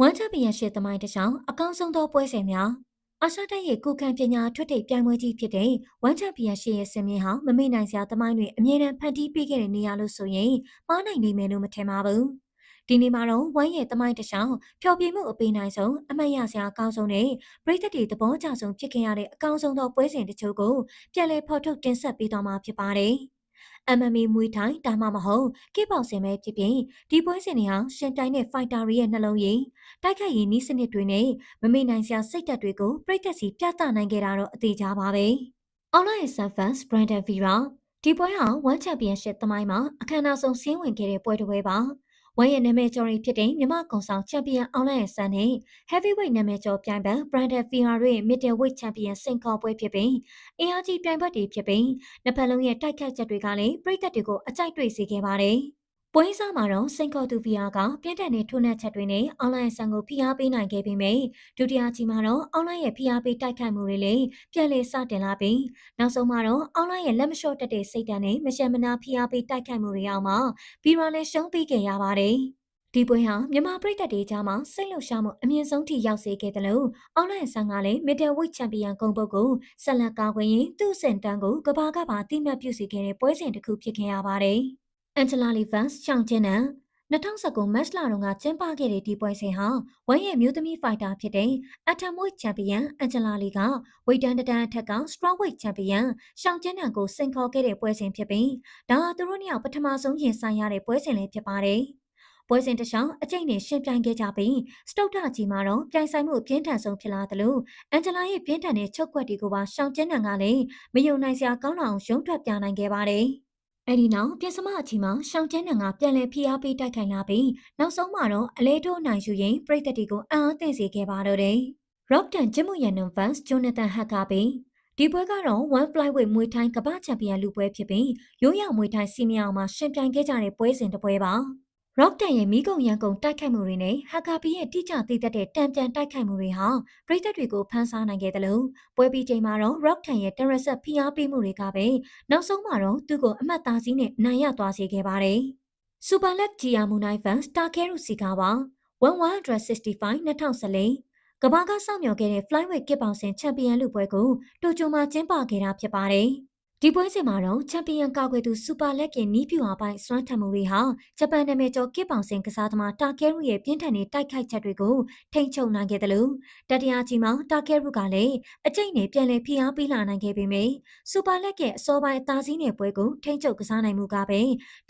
ဝမ်ချပီယံရှစ်သမိုင်းတစ်ချောင်းအကောင်းဆုံးသောပွဲစဉ်များအာရှတိုက်ရဲ့ကိုခံပညာထွတ်ထိပ်ပြိုင်ပွဲကြီးဖြစ်တဲ့ဝမ်ချပီယံရှစ်ရဲ့စင်မြင့်ဟာမမေ့နိုင်စရာသမိုင်းတွေအမြဲတမ်းဖန်တီးပေးခဲ့တဲ့နေရာလို့ဆိုရင်မှားနိုင်လိမ့်မယ်လို့မထင်ပါဘူးဒီနေ့မှာတော့ဝမ်ရဲ့သမိုင်းတစ်ချောင်းဖျော်ဖြေမှုအပေးနိုင်ဆုံးအမှတ်ရစရာအကောင်းဆုံးနဲ့ပြည်သက်တွေသဘောကျဆုံးဖြစ်ခဲ့ရတဲ့အကောင်းဆုံးသောပွဲစဉ်တချို့ကိုပြန်လည်ဖော်ထုတ်တင်ဆက်ပေးသွားမှာဖြစ်ပါတယ်MMA မွေးထိုင်းဒါမှမဟုတ်ကိပေါင်စင်ပဲဖြစ်ဖြစ်ဒီပွဲစဉ်တွေဟာရှင်တိုင်းတဲ့ဖိုက်တာတွေရဲ့နှလုံးရည်တိုက်ခိုက်ရေးနည်းစနစ်တွေနဲ့မမေ့နိုင်စရာစိတ်ဓာတ်တွေကိုပြည်သက်စီပြသနိုင်ခဲ့တာတော့အသေးချပါပဲ။ Online ရဲ့ Sanfans Brandon Vera ဒီပွဲဟာ1 Championship သမိုင်းမှာအခမ်းအနားဆုံးစင်းဝင်ခဲ့တဲ့ပွဲတစ်ပွဲပါ။ဝမ်ရဲ့နာမည်ကျော်တွေဖြစ်တဲ့မြမကုံဆောင်ချန်ပီယံ Online ရဲ့ဆန်နဲ့ Heavyweight နာမည်ကျော်ပြိုင်ဘက် Brandon Vera တို့ရဲ့ Middleweight ချန်ပီယံစိန်ခေါ်ပွဲဖြစ်ပြီးအင်အားကြီးပြိုင်ဘက်တွေဖြစ်ပြီးနှစ်ဖက်လုံးရဲ့တိုက်ခိုက်ချက်တွေကလည်းပြည်သက်တွေကိုအကြိုက်တွေ့စေခဲ့ပါတယ်။ပွဲစားမှာတော့စိန်ခေါ်သူဗီယာကပြင်းထန်တဲ့ထိုးနှက်ချက်တွေနဲ့အွန်လိုင်းဆန်ကိုဖိအားပေးနိုင်ခဲ့ပေမယ့်ဒုတိယကြီးမှာတော့အွန်လိုင်းရဲ့ဖိအားပေးတိုက်ခိုက်မှုတွေလည်းပြန်လည်စတင်လာပြီးနောက်ဆုံးမှာတော့အွန်လိုင်းရဲ့လက်မလျှော့တတ်တဲ့စိတ်ဓာတ်နဲ့မရှက်မနာဖိအားပေးတိုက်ခိုက်မှုတွေအောင်မှာဗီရာလည်းရှုံးပေးခဲ့ရပါတယ်။ဒီပွဲဟာမြန်မာပြည်သက်တွေကြားမှာစိတ်လှုပ်ရှားမှုအမြင့်ဆုံးထိရောက်စေခဲ့တယ်လို့အွန်လိုင်းဆန်ကလည်း Middleweight ချန်ပီယံဂုဏ်ပုတ်ကိုဆက်လက်ကာကွယ်ရင်သူ့စင်တန်းကိုကဘာကပါတိမှတ်ပြုစီခဲ့တဲ့ပွဲစဉ်တစ်ခုဖြစ်ခဲ့ရပါတယ်။ Angela Lee Vance ရှောင်းကျင်းနံ2019 မတ်လတုန်းကကျင်းပခဲ့တဲ့ဒီပွဲစဉ်ဟာဝမ်ရဲ့မျိုးသမီးဖိုက်တာဖြစ်တဲ့အက်တမ်ဝိတ်ချန်ပီယံအန်ဂျလာလီကဝိတ်တန်းတန်းအထက်က Strawweight ချန်ပီယံရှောင်းကျင်းနံကိုစိန်ခေါ်ခဲ့တဲ့ပွဲစဉ်ဖြစ်ပြီးဒါဟာသူတို့နှစ်ယောက်ပထမဆုံးရင်ဆိုင်ရတဲ့ပွဲစဉ်လေးဖြစ်ပါတယ်။ပွဲစဉ်တစ်ချောင်းအကျိတ်နဲ့ရှင်ပြိုင်ခဲ့ကြပြီးစတုတ်ထကြီးမှာတော့ပြိုင်ဆိုင်မှုအပြင်းထန်ဆုံးဖြစ်လာတယ်လို့အန်ဂျလာရဲ့ပြင်းထန်တဲ့ချုပ်ကွက်တွေကိုပါရှောင်းကျင်းနံကလည်းမယုံနိုင်စရာကောင်းအောင်ရုံးထွက်ပြနိုင်ခဲ့ပါတယ်။အဲဒီနောက်ပြင်စမအကြီးမှာရှောင်းကျင်းနံကပြန်လည်ဖိအားပေးတိုက်ခိုင်လာပြီးနောက်ဆုံးမှာတော့အလဲထိုးနိုင်ယူရင်ပြည်သက်တွေကိုအံ့အားသင့်စေခဲ့ပါတော့တယ်။ Rockton ကျမှုရန်နံဖန်ဂျိုနာသန်ဟက်ကပြီးဒီပွဲကတော့1 flyweight မွေထိုင်းကမ္ဘာချန်ပီယံလူပွဲဖြစ်ပြီးရိုးရာမွေထိုင်းစီနီယာမှာရှင်ပြိုင်ခဲ့ကြတဲ့ပွဲစဉ်တစ်ပွဲပါ။ Rockton ရဲ့မိကုံရန်ကုန်တိုက်ခိုက်မှုတွေနဲ့ဟာကာပီရဲ့တိကျသိသက်တဲ့တံပြန်တိုက်ခိုက်မှုတွေဟာပြည်သက်တွေကိုဖန်ဆားနိုင်ခဲ့တယ်လို့ပွဲပြီးချိန်မှာတော့ Rockton ရဲ့တရဆက်ဖိအားပေးမှုတွေကပဲနောက်ဆုံးမှာတော့သူ့ကိုအမှတ်သားစီးနဲ့နိုင်ရသွားစေခဲ့ပါတယ်။ Super Leg Gia Munai Fans Takeru Sikawa 1165 2014ကမ္ဘာကစောင့်မျှော်ခဲ့တဲ့ Flyweight ကစ်ပေါင်ဆင်ချန်ပီယံလူပွဲကိုတိုကျိုမှာကျင်းပခဲ့တာဖြစ်ပါတယ်။ဒီပွဲစဉ်မှာတော့ချန်ပီယံကာကွယ်သူစူပါလက်ရဲ့နီးပြူအားပိုင်းစွမ်းထက်မှုတွေဟာဂျပန်နာမည်ကျော်ကစ်ပေါင်စင်ကစားသမားတာကဲရုရဲ့ပြင်းထန်တဲ့တိုက်ခိုက်ချက်တွေကိုထိန်းချုပ်နိုင်ခဲ့တယ်လို့တတိယကြီးမှာတာကဲရုကလည်းအကျိတ်နဲ့ပြန်လည်ဖိအားပေးလာနိုင်ခဲ့ပေမယ့်စူပါလက်ရဲ့အစောပိုင်းအသားစီးနယ်ပွဲကိုထိန်းချုပ်ကစားနိုင်မှုကပဲ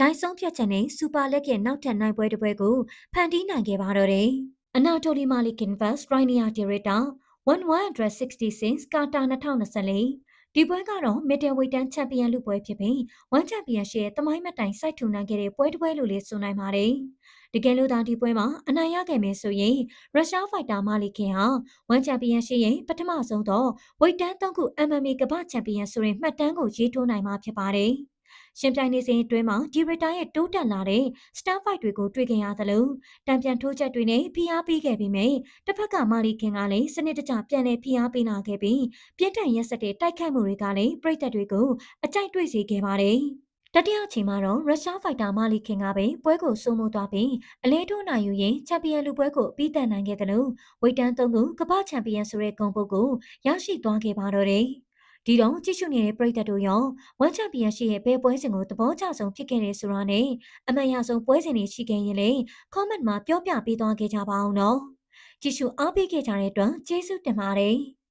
ဒိုင်းဆုံးဖြတ်ချက်နဲ့စူပါလက်ရဲ့နောက်ထပ်နိုင်ပွဲတစ်ပွဲကိုဖန်တီးနိုင်ခဲ့ပါတော့တယ်။အနာတိုလီမာလီကင်ဗတ်ရိုင်းနီယာဒီရတာ1166ကာတာ2024ဒီပွဲကတော့ Middleweight ချန်ပီယံလူပွဲဖြစ်ပြီး1ချန်ပီယံရှစ်ရဲ့တမိုင်းမတိုင်စိုက်ထူနိုင်ခဲ့တဲ့ပွဲတစ်ပွဲလို့လည်းဆိုနိုင်ပါတယ်။တကယ်လို့သာဒီပွဲမှာအနိုင်ရခဲ့မယ်ဆိုရင်ရုရှားဖိုက်တာမာလီခင်ဟာ1ချန်ပီယံရှစ်ရဲ့ပထမဆုံးသောဝိတ်တန်း3ခု MMA ကမ္ဘာချန်ပီယံဆိုတဲ့မှတ်တမ်းကိုရေးထိုးနိုင်မှာဖြစ်ပါတယ်။ရှင်ပြိုင်နေစဉ်အတွင်းမှာဒီရတာရဲ့တိုးတက်လာတဲ့စတန်ဖိုက်တွေကိုတွေ့ကြရသလိုတံပြန်ထိုးချက်တွေနဲ့ဖိအားပေးခဲ့ပြီးမြဲတစ်ဖက်ကမာလီခင်ကလည်းစနစ်တကျပြန်လည်ဖိအားပေးလာခဲ့ပြီးပြင်းထန်ရက်စက်တဲ့တိုက်ခိုက်မှုတွေကလည်းပြည်သက်တွေကိုအကြိုက်တွေ့စေခဲ့ပါတယ်။တတိယချိန်မှာတော့ရုရှားဖိုက်တာမာလီခင်ကပဲပွဲကိုစိုးမိုးသွားပြီးအလဲထိုးနိုင်ယူရင်ချန်ပီယံလူပွဲကိုအပြီးသတ်နိုင်ခဲ့တယ်လို့ဝိတ်တန်း3ခုကမ္ဘာချန်ပီယံဆိုတဲ့ဂုဏ်ပုတ်ကိုရရှိသွားခဲ့ပါတော့တယ်။ဒီတော့ကြည့်ရှုနေတဲ့ပရိသတ်တို့ရော1ချန်ပီယံရှိရဲ့ဘယ်ပွဲစဉ်ကိုသဘောကျဆုံးဖြစ်ခဲ့တယ်ဆိုတာနဲ့အမှန်ရဆုံးပွဲစဉ်တွေရှိခဲ့ရင်လည်း comment မှာပြောပြပေးသွားခဲ့ကြပါအောင်နော်။ကြည့်ရှုအားပေးခဲ့ကြတဲ့အတွက်ကျေးဇူးတင်ပါတယ်။